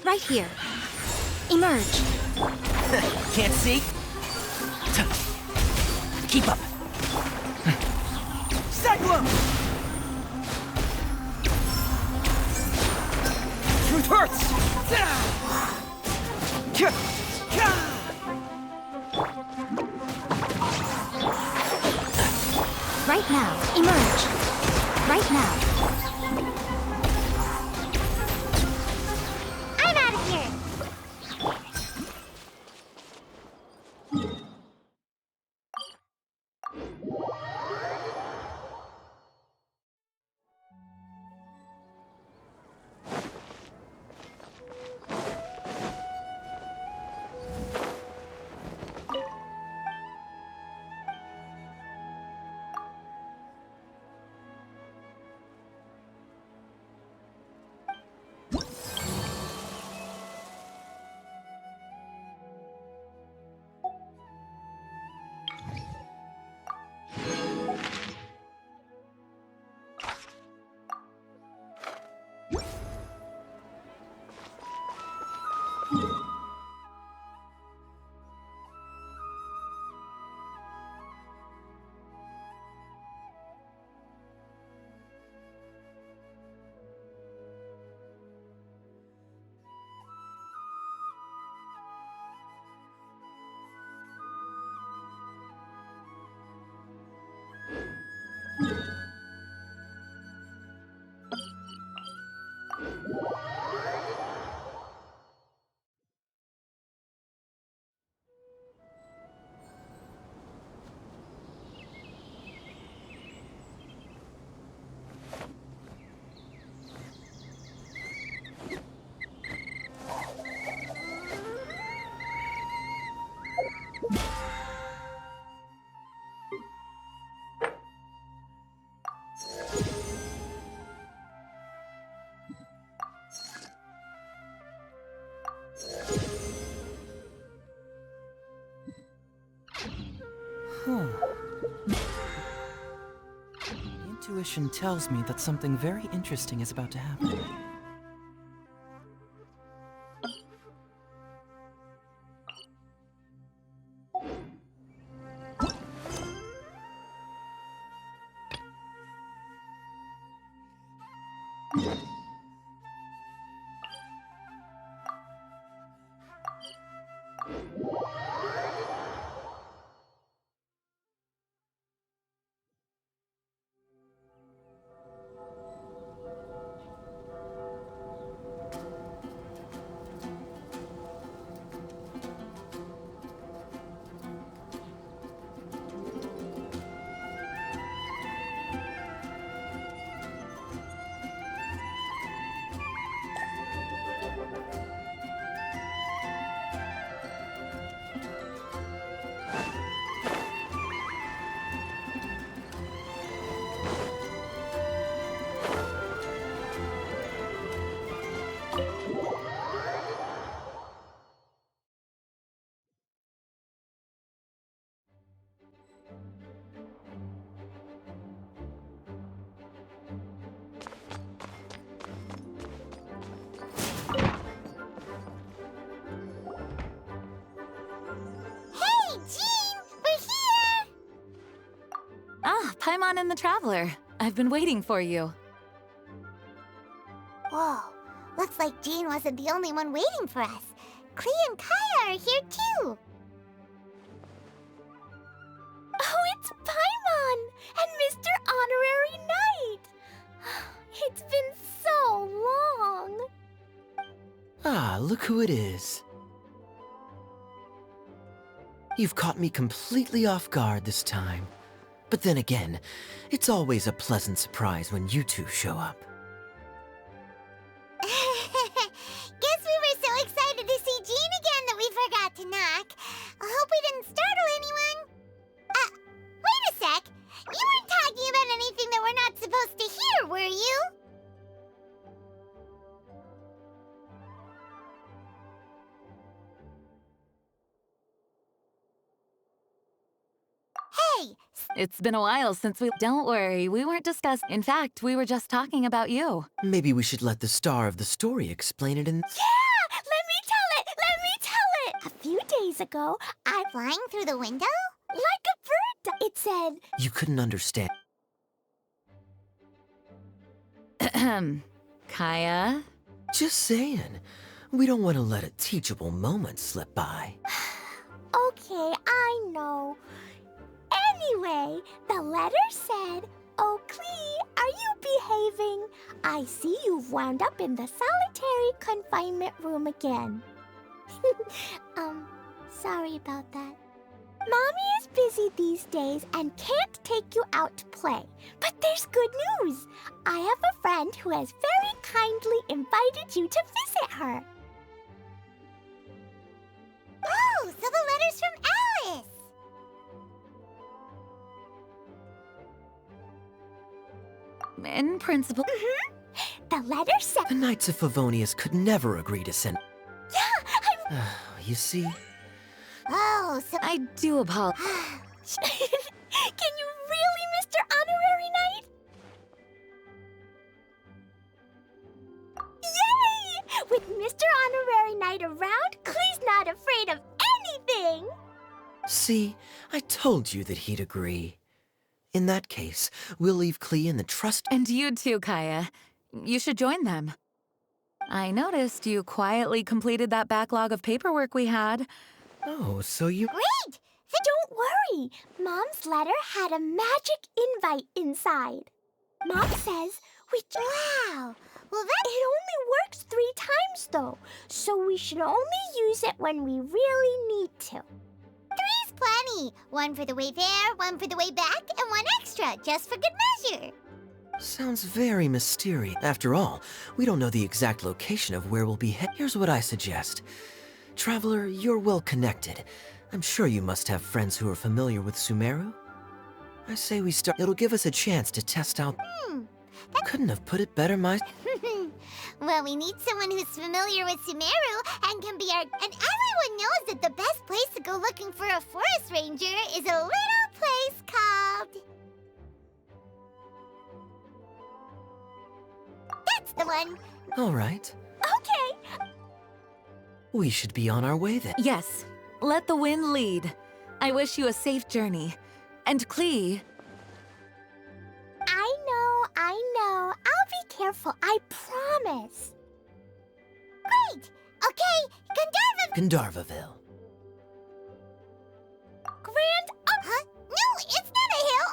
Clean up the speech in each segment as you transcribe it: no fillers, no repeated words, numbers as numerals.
Right here. Emerge. Can't see? Keep up. Cyclone! Truth hurts! Right now. Emerge. Right now. I'm out of here! Intuition tells me that something very interesting is about to happen. Paimon and the Traveler. I've been waiting for you. Whoa, looks like Jean wasn't the only one waiting for us. Klee and Kaya are here too. Oh, it's Paimon and Mr. Honorary Knight. It's been so look who it is. You've caught me completely off guard this time. But then again, it's always a pleasant surprise when you two show up. Guess we were so excited to see Jean again that we forgot to knock. I hope we didn't startle anyone. Wait a sec. You weren't talking about anything that we're not supposed to hear, were you? Hey, It's been a while since we... Don't worry, we weren't discussing... In fact, we were just talking about you. Maybe we should let the star of the story explain it in... yeah! Let me tell it! Let me tell it! A few days ago, I... Flying through the window? Like a bird! It said... You couldn't understand. Kaya? Just saying. We don't want to let a teachable moment slip by. Okay, I know. Anyway, the letter said, "Oh, Klee, are you behaving? I see you've wound up in the solitary confinement room again." Sorry about that. Mommy is busy these days and can't take you out to play. But there's good news. I have a friend who has very kindly invited you to visit her. Oh, so the letter's from Alice. In principle... The letter said... The Knights of Favonius could never agree to send... Yeah, You see? Oh, so... I do apologize. Can you really, Mr. Honorary Knight? Yay! With Mr. Honorary Knight around, Klee's not afraid of anything! See, I told you that he'd agree. In that case, we'll leave Klee in the trust... And you too, Kaya. You should join them. I noticed you quietly completed that backlog of paperwork we had. Oh, so you... Great! Then don't worry. Mom's letter had a magic invite inside. Mom says we... Wow! Well, that... It only works 3 times, though. So we should only use it when we really need to. 3's plenty. 1 for the way there, 1 for the way back, and 1 extra, just for good measure. Sounds very mysterious. After all, we don't know the exact location of where we'll be headed. Here's what I suggest. Traveler, you're well connected. I'm sure you must have friends who are familiar with Sumeru. I say we start... It'll give us a chance to test out... Couldn't have put it better, my... Well, we need someone who's familiar with Sumeru and can be our... And everyone knows that the best place to go looking for a forest ranger is a little place called... That's the one. All right. Okay. We should be on our way then. Yes, let the wind lead. I wish you a safe journey. And Klee... I know. I'll be careful, I promise. Great. Okay, Gandharvaville. Grand... Huh? No, it's not a hill.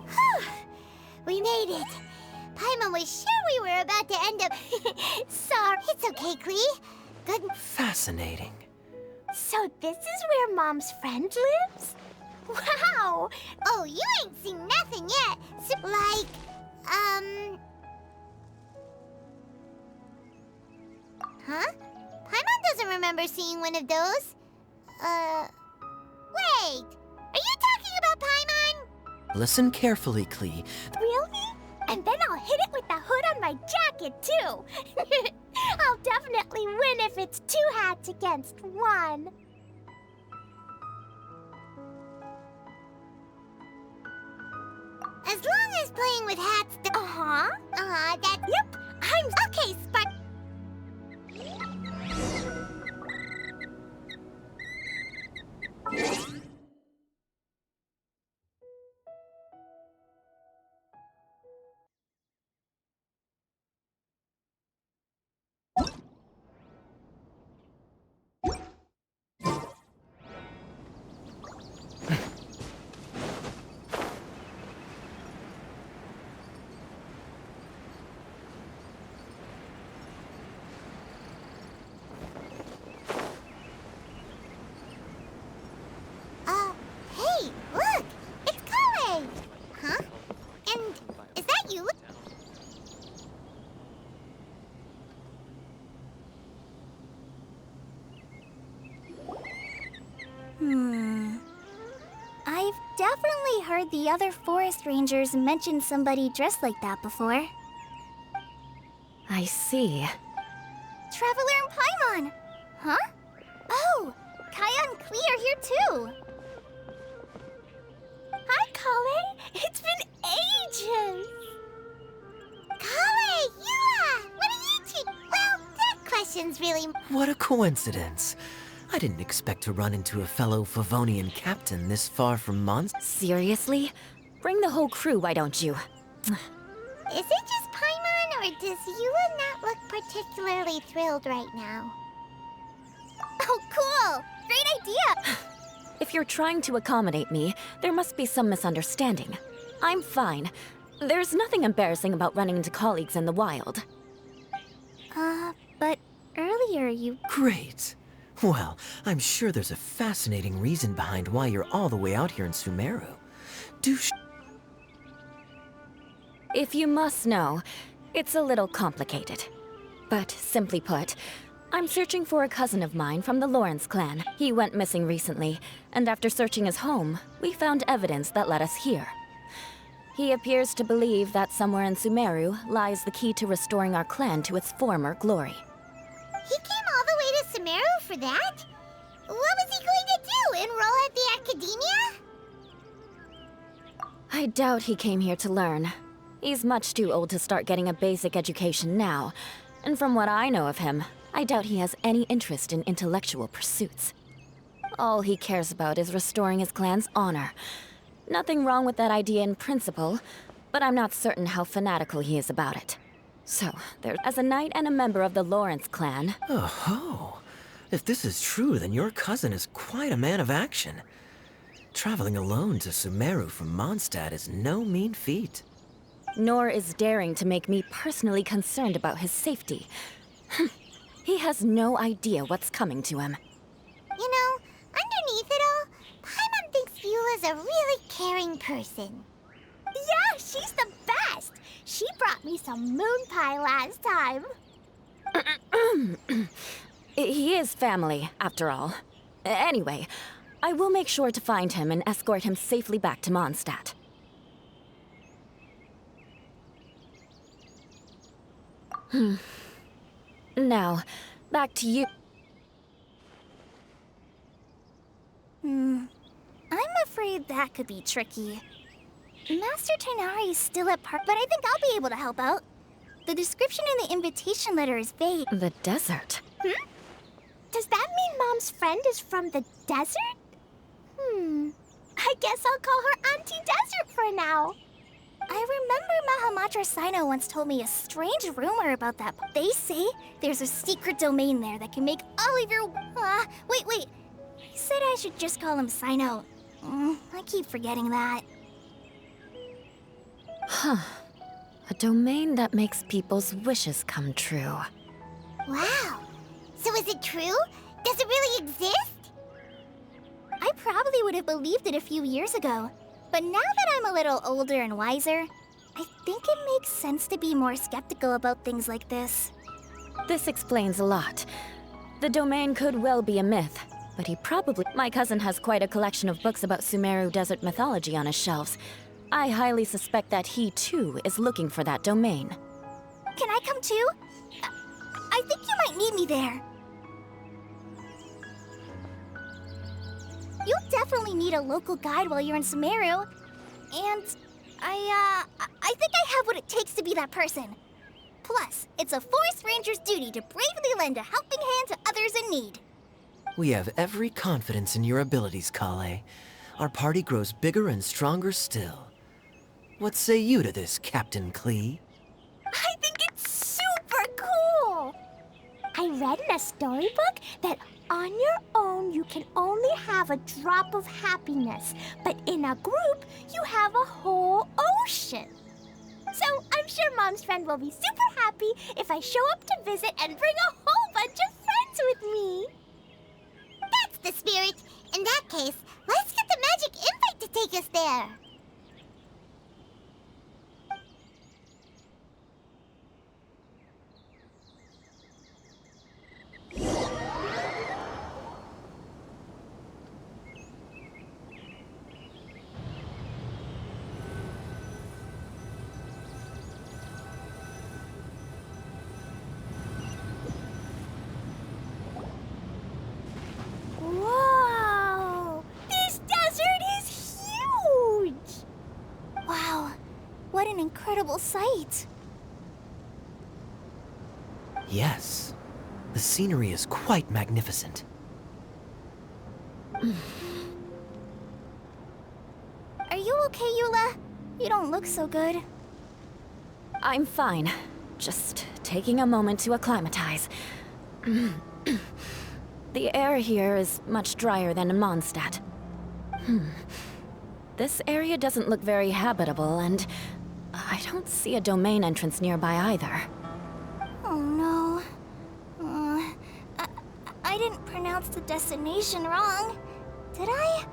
Ah, We made it. Paimon was sure we were about to end up... Sorry. It's okay, Klee. Good... Fascinating. So this is where Mom's friend lives? Wow! Oh, you ain't seen nothing yet. So, like, Huh? Paimon doesn't remember seeing one of those. Wait! Are you talking about Paimon? Listen carefully, Klee. Really? And then I'll hit it with the hood on my jacket, too. I'll definitely win if it's 2 hats against 1. As long as playing with hats... Uh-huh. That... Yep. I'm... Okay, Spark... actually heard the other forest rangers mention somebody dressed like that before. I see. Traveler and Paimon! Huh? Oh, Kaya and Klee are here too! Hi, Kale! It's been ages! Kale! Yua! What are you two? Well, that question's really... What a coincidence. I didn't expect to run into a fellow Favonian captain this far from Seriously? Bring the whole crew, why don't you? Is it just Paimon, or does Yua not look particularly thrilled right now? Oh, cool! Great idea! If you're trying to accommodate me, there must be some misunderstanding. I'm fine. There's nothing embarrassing about running into colleagues in the wild. But earlier you... Great. Well, I'm sure there's a fascinating reason behind why you're all the way out here in Sumeru. If you must know, it's a little complicated. But simply put, I'm searching for a cousin of mine from the Lawrence clan. He went missing recently, and after searching his home, we found evidence that led us here. He appears to believe that somewhere in Sumeru lies the key to restoring our clan to its former glory. He came all the way to Sumeru for that? What was he going to do, enroll at the academia? I doubt he came here to learn. He's much too old to start getting a basic education now, and from what I know of him, I doubt he has any interest in intellectual pursuits. All he cares about is restoring his clan's honor. Nothing wrong with that idea in principle, but I'm not certain how fanatical he is about it. So, as a knight and a member of the Lawrence clan... Oh, if this is true, then your cousin is quite a man of action. Traveling alone to Sumeru from Mondstadt is no mean feat. Nor is daring to make me personally concerned about his safety. He has no idea what's coming to him. You know, underneath it all, Paimon thinks Eula's a really caring person. Yeah, she's the best! She brought me some moon pie last time. He is family, after all. Anyway, I will make sure to find him and escort him safely back to Mondstadt. Now, back to you. I'm afraid that could be tricky. Master Tighnari is still at park, but I think I'll be able to help out. The description in the invitation letter is vague. The desert? Does that mean Mom's friend is from the desert? I guess I'll call her Auntie Desert for now. I remember Mahamatra Sino once told me a strange rumor about that. They say there's a secret domain there that can make all of your... wait. He said I should just call him Sino. I keep forgetting that. Huh. A domain that makes people's wishes come true. Wow. So is it true? Does it really exist? I probably would have believed it a few years ago. But now that I'm a little older and wiser, I think it makes sense to be more skeptical about things like this. This explains a lot. The domain could well be a myth, but he probably... My cousin has quite a collection of books about Sumeru desert mythology on his shelves. I highly suspect that he, too, is looking for that domain. Can I come too? I think you might need me there. You'll definitely need a local guide while you're in Sumeru. And I think I have what it takes to be that person. Plus, it's a forest ranger's duty to bravely lend a helping hand to others in need. We have every confidence in your abilities, Kale. Our party grows bigger and stronger still. What say you to this, Captain Klee? I think it's super cool! I read in a storybook that on your own you can only have a drop of happiness, but in a group you have a whole ocean. So I'm sure Mom's friend will be super happy if I show up to visit and bring a whole bunch of friends with me. That's the spirit. In that case, let's get the magic invite to take us there. incredible sight. Yes, the scenery is quite magnificent. Are you okay, Eula? You don't look so good. I'm fine. Just taking a moment to acclimatize. The air here is much drier than in Mondstadt. This area doesn't look very habitable, and I don't see a domain entrance nearby either. Oh no. I didn't pronounce the destination wrong. Did I?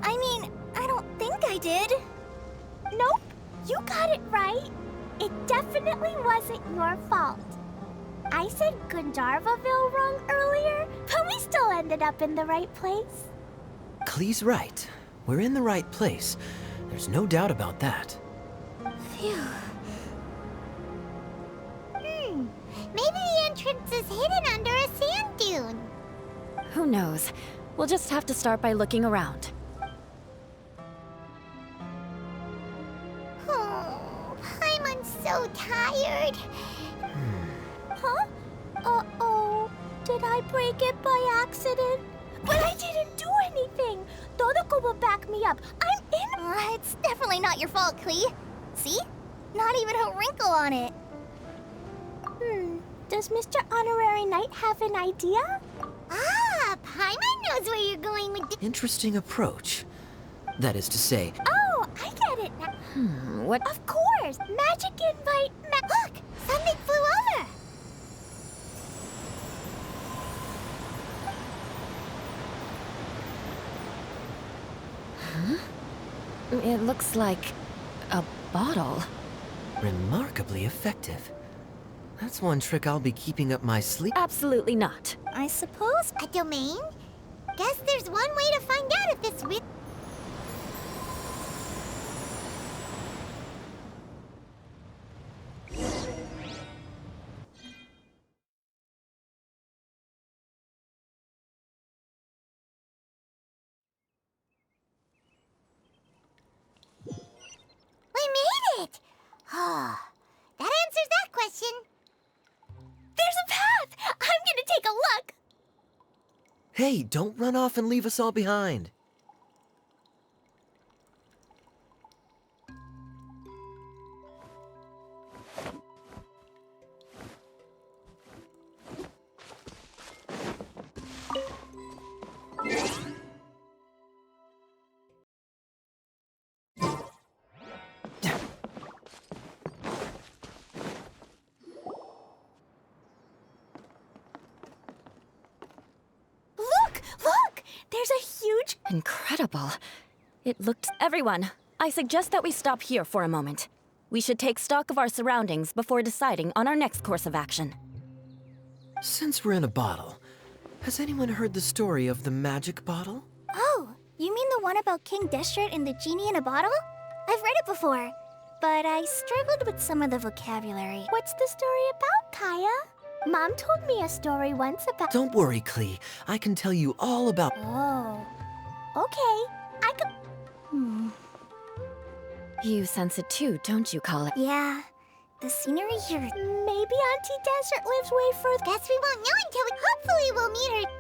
I mean, I don't think I did. Nope, you got it right. It definitely wasn't your fault. I said Gandharvaville wrong earlier, but we still ended up in the right place. Klee's right. We're in the right place. There's no doubt about that. Phew. Maybe the entrance is hidden under a sand dune. Who knows? We'll just have to start by looking around. Oh, Paimon's so tired. Huh? Uh-oh. Did I break it by accident? But I didn't do anything. Todoko will back me up. I'm in. It's definitely not your fault, Klee. See? Not even a wrinkle on it. Does Mr. Honorary Knight have an idea? Ah, Paimon knows where you're going with the... Interesting approach. That is to say, Oh, I get it now. What? Of course! Magic invite Look! Something flew over! It looks like a bottle. remarkably effective. That's one trick I'll be keeping up my sleeve. Absolutely not. I suppose a domain? Guess there's one way to find out if it's real. We made it! That answers that question. There's a path! I'm gonna take a look! Hey, don't run off and leave us all behind. Look! There's a huge... Incredible. It looked... Everyone, I suggest that we stop here for a moment. We should take stock of our surroundings before deciding on our next course of action. Since we're in a bottle, has anyone heard the story of the magic bottle? Oh, you mean the one about King Deshret and the genie in a bottle? I've read it before, but I struggled with some of the vocabulary. What's the story about, Kaya? Mom told me a story once about... Don't worry, Klee. I can tell you all about... Oh, okay. I could... You sense it too, don't you, Call it? Yeah, the scenery here... Maybe Auntie Desert lives way further... Guess we won't know until we... Hopefully we'll meet her...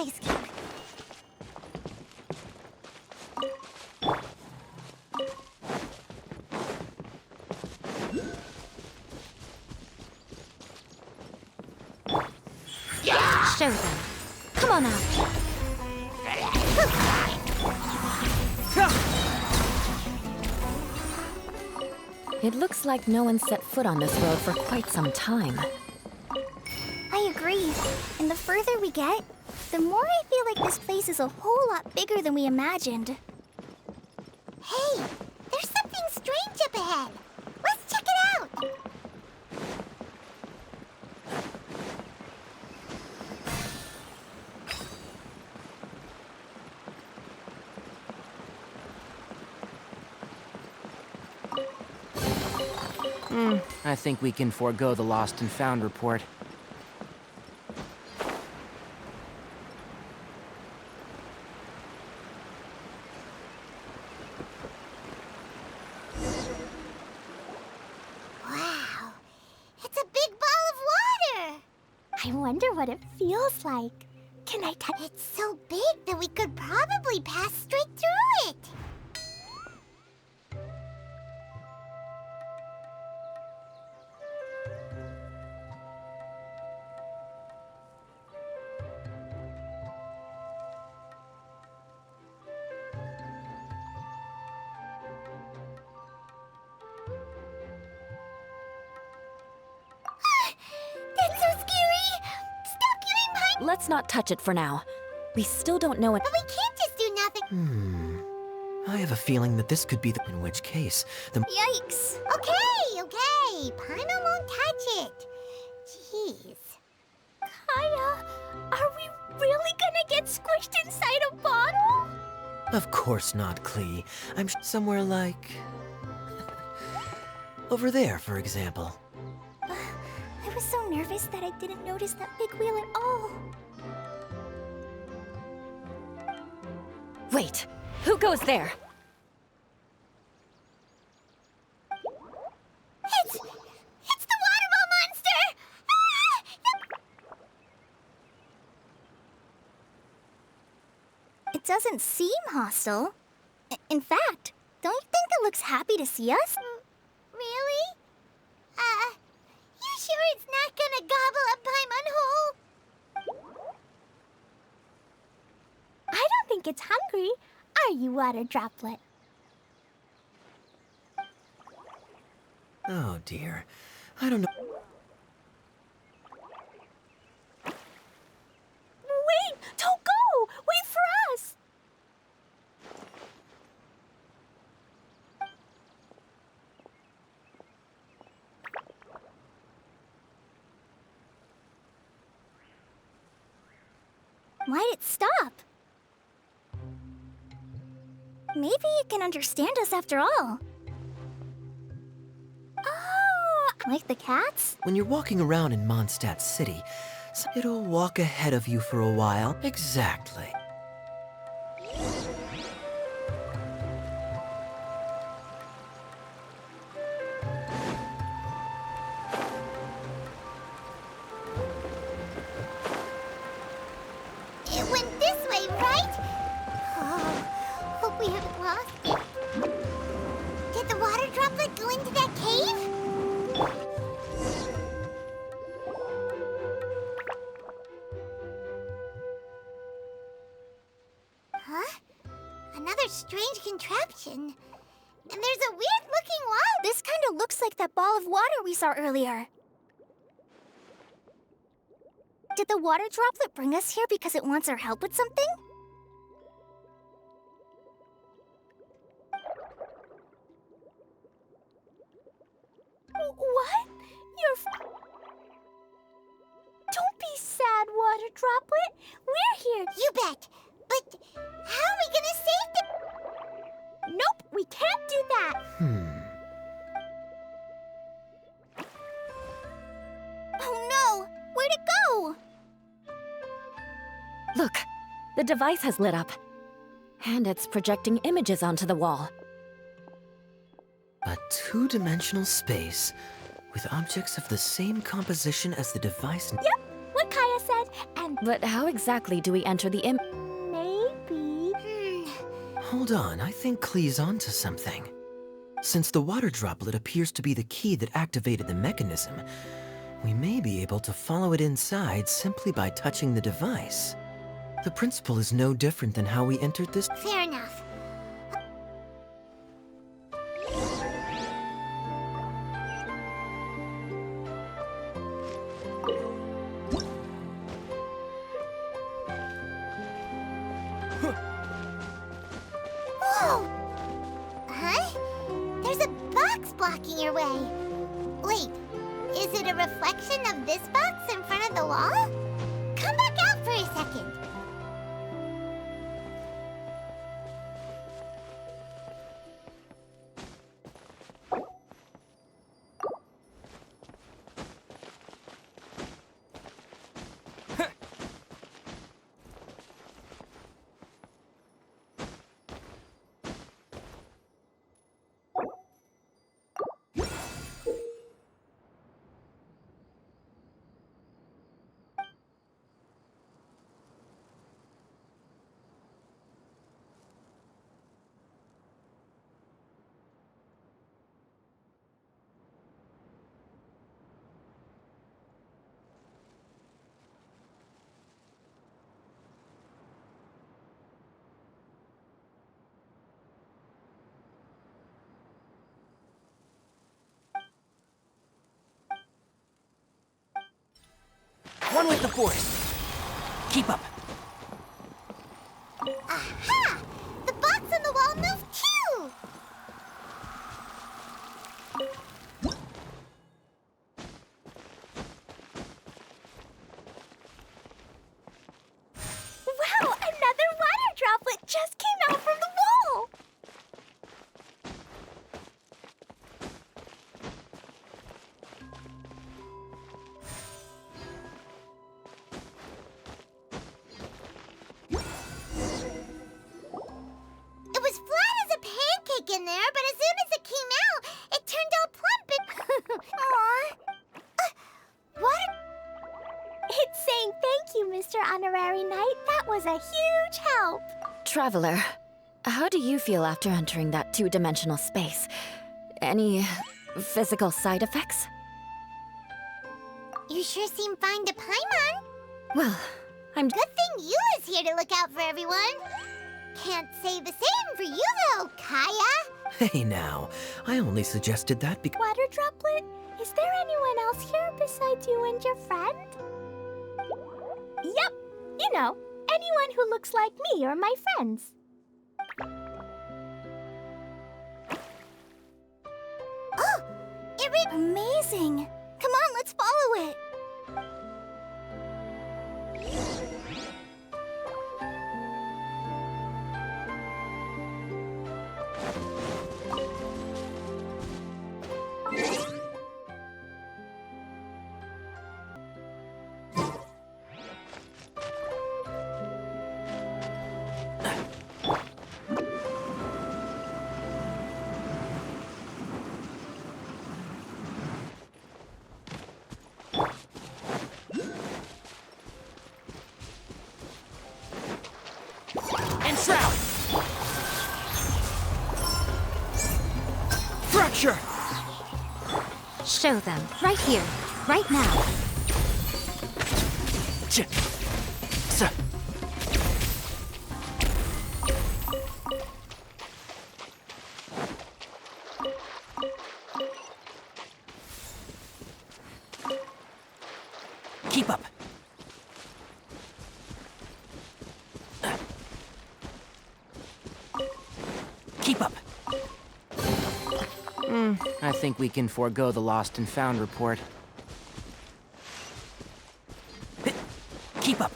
my escape. Show them. Come on out. It looks like no one set foot on this road for quite some time. I agree. And the further we get, the more I feel like this place is a whole lot bigger than we imagined. Hey, there's something strange up ahead. Let's check it out. I think we can forego the lost and found report. Wow, it's a big ball of water. I wonder what it feels like. Can I touch it? It's so big that we could probably pass straight through it. That's so scary! Stop getting behind. Let's not touch it for now. We still don't know it. But we can't just do nothing. I have a feeling that this could be the... In which case, the... Yikes! Okay. Paimon won't touch it. Jeez. Kaya, are we really gonna get squished inside a bottle? Of course not, Klee. I'm somewhere like... over there, for example. I was so nervous that I didn't notice that big wheel at all. Wait, who goes there? It's the waterball monster! Ah! It doesn't seem hostile. In fact, don't you think it looks happy to see us? Really? You sure it's not gonna gobble up Paimon whole? I don't think it's hungry. Are you, Water Droplet? Oh dear. I don't know... Wait! Don't go! Wait for us! Why'd it stop? Maybe it can understand us after all. Oh, like the cats? When you're walking around in Mondstadt City, it'll walk ahead of you for a while. Exactly. It went this way, right? Oh, hope we haven't lost it. Did the water droplet go into that cave? Huh? Another strange contraption. And there's a weird-looking wall. This kind of looks like that ball of water we saw earlier. Did the water droplet bring us here because it wants our help with something? What? Don't be sad, water droplet. We're here. You bet. But how are we gonna save them? Nope, we can't do that. Oh no! Where'd it go? Look, the device has lit up. And it's projecting images onto the wall. A two-dimensional space with objects of the same composition as the device. Yep, what Kaya said. And again. But how exactly do we enter the Maybe. Hold on, I think Klee's onto something. Since the water droplet appears to be the key that activated the mechanism, we may be able to follow it inside simply by touching the device. The principle is no different than how we entered this. Fair enough. Whoa! Huh? There's a box blocking your way. Wait, is it a reflection of this box in front of the wall? Come back out for a second. One with the force. Keep up. Aha! The box on the wall moved too! Wow! Another water droplet just came out from the wall! It was flat as a pancake in there, but as soon as it came out, it turned all plump and... Aww. What? It's saying thank you, Mr. Honorary Knight. That was a huge help. Traveler, how do you feel after entering that two-dimensional space? Any physical side effects? You sure seem fine to Paimon. Well, I'm... Good thing you is here to look out for everyone. Can't say the same for you, though, Kaya. Hey now, I only suggested that because. Water droplet, is there anyone else here besides you and your friend? Yep, you know, anyone who looks like me or my friends. Oh, amazing. Come on, let's follow it. And shroud! Fracture! Show them, right here, right now. Ch- s- Keep up. Keep up. I think we can forego the lost and found report. Keep up.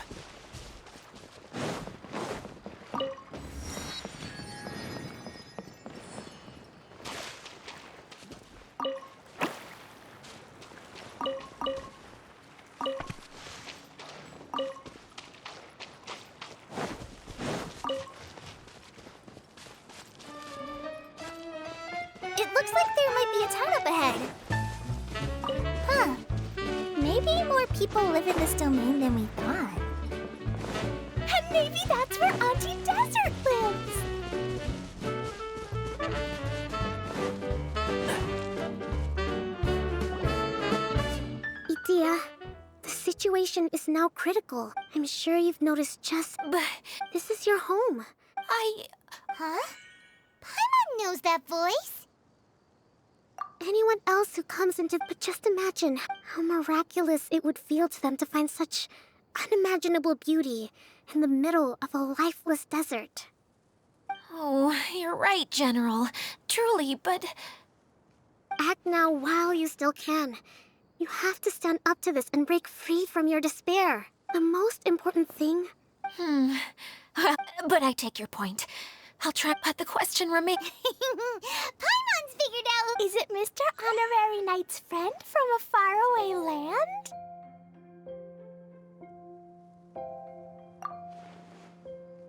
It looks like there might be a town up ahead. Huh. Maybe more people live in this domain than we thought. Maybe that's where Auntie Desert lives. Idea, the situation is now critical. I'm sure you've noticed just... But this is your home. Huh? Paimon knows that voice. Anyone else who comes into... But just imagine how miraculous it would feel to them to find such unimaginable beauty in the middle of a lifeless desert. Oh, you're right, General. Truly, but... Act now while you still can. You have to stand up to this and break free from your despair. The most important thing... But I take your point. I'll try, but the question remains... Paimon's figured out. Is it Mr. Honorary Knight's friend from a faraway land?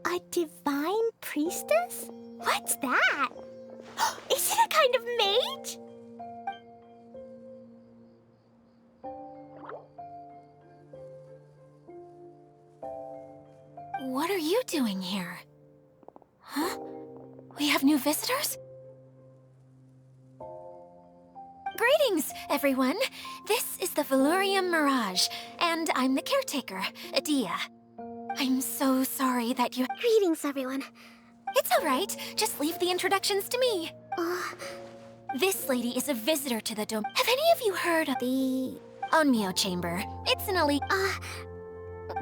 A divine priestess? What's that? Is it a kind of mage? What are you doing here? Huh? We have new visitors? Greetings, everyone. This is the Valurium Mirage, and I'm the caretaker, Adia. I'm so sorry that you... Greetings, everyone. It's all right. Just leave the introductions to me. This lady is a visitor to the dome. Have any of you heard of the Onmyo Chamber? It's an elite...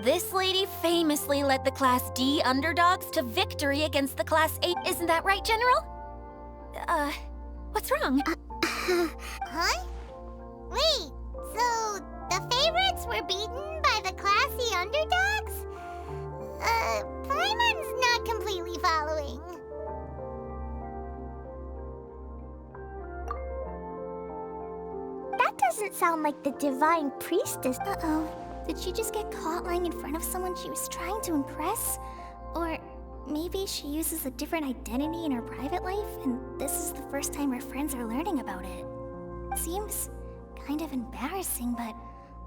This lady famously led the Class D underdogs to victory against the Class A. Isn't that right, General? What's wrong? Huh? Wait, so the favorites were beaten by the classy underdogs? Paimon's not completely following. That doesn't sound like the divine priestess. Uh-oh. Did she just get caught lying in front of someone she was trying to impress? Or maybe she uses a different identity in her private life, and this is the first time her friends are learning about it. Seems kind of embarrassing, but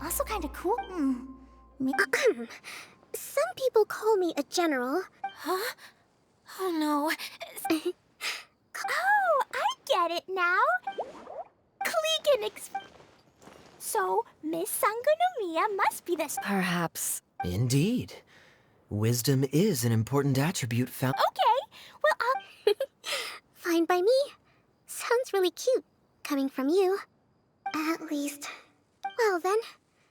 also kind of cool. Some people call me a general. Huh? Oh no. Oh, I get it now. Klegan So, Miss Sangonomiya must be the... Perhaps. Indeed. Wisdom is an important attribute found... Okay, well, I'll... Fine by me. Sounds really cute, coming from you. At least. Well then,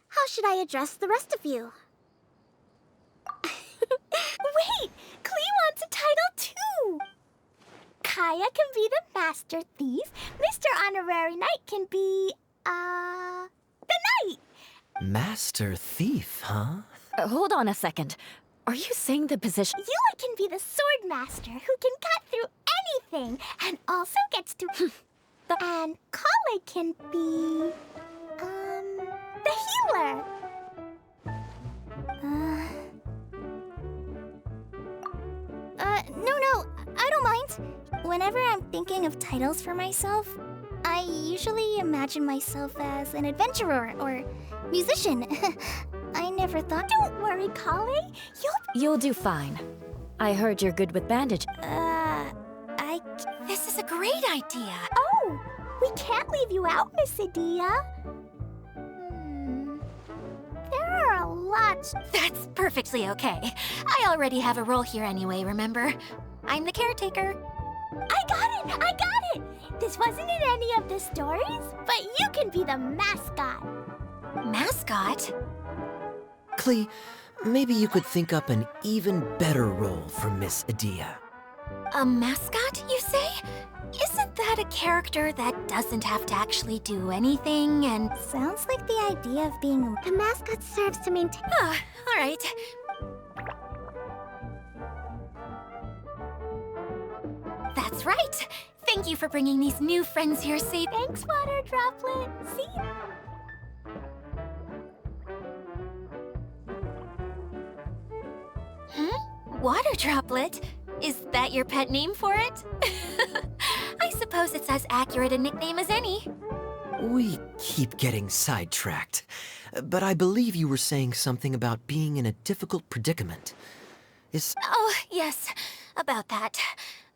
how should I address the rest of you? Wait! Klee wants a title too! Kaya can be the Master Thief. Mr. Honorary Knight can be, the Knight! Master Thief, huh? Hold on a second. Are you saying the position... Yula can be the Sword Master who can cut through anything and also gets to... And Kale can be... the healer. No, I don't mind. Whenever I'm thinking of titles for myself, I usually imagine myself as an adventurer or musician. I never thought... Don't worry, Kale. You'll do fine. I heard you're good with bandage. This is a great idea. Oh, we can't leave you out, Miss Adia. There are a lot... That's perfectly okay. I already have a role here anyway, remember? I'm the caretaker. I got it! This wasn't in any of the stories, but you can be the mascot. Mascot? Klee, maybe you could think up an even better role for Miss Adia. A mascot, you say? Isn't that a character that doesn't have to actually do anything and... Sounds like the idea of being... A mascot serves to maintain... Ah, all right. That's right. Thank you for bringing these new friends here, safe. Thanks, Water Droplet. See? Water Droplet? Is that your pet name for it? I suppose it's as accurate a nickname as any. We keep getting sidetracked, but I believe you were saying something about being in a difficult predicament. Is... Oh, yes, about that.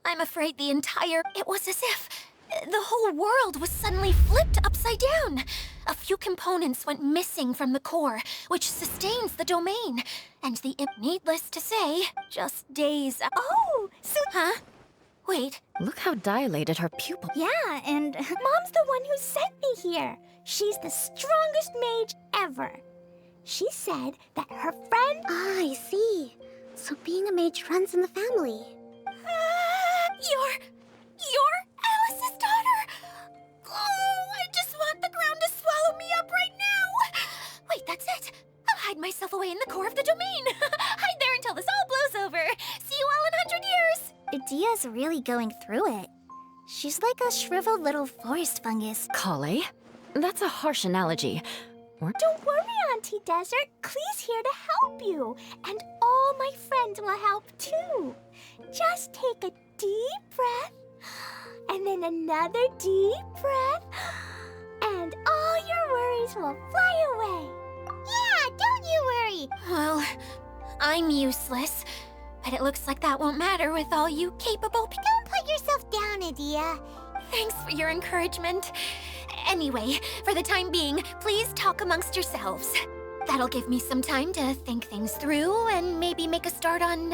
I'm afraid the entire... It was as if the whole world was suddenly flipped upside down. A few components went missing from the core, which sustains the domain. And needless to say, just days... Oh, so... Huh? Wait. Look how dilated her pupil. Yeah, and Mom's the one who sent me here. She's the strongest mage ever. She said that her friend... Ah, I see. So being a mage runs in the family. You're Alice's daughter! Oh, I just want the ground to swallow me up right now! Wait, that's it! I'll hide myself away in the core of the domain! Hide there until this all blows over! See you all in 100 years! Idia's really going through it. She's like a shriveled little forest fungus. Kale? That's a harsh analogy. Don't worry, Auntie Desert. Klee's here to help you. And all my friends will help too. Just take a deep breath, and then another deep breath, and all your worries will fly away. Yeah, don't you worry. Well, I'm useless, but it looks like that won't matter with all you capable people. Don't put yourself down, Idia. Thanks for your encouragement. Anyway, for the time being, please talk amongst yourselves. That'll give me some time to think things through and maybe make a start on...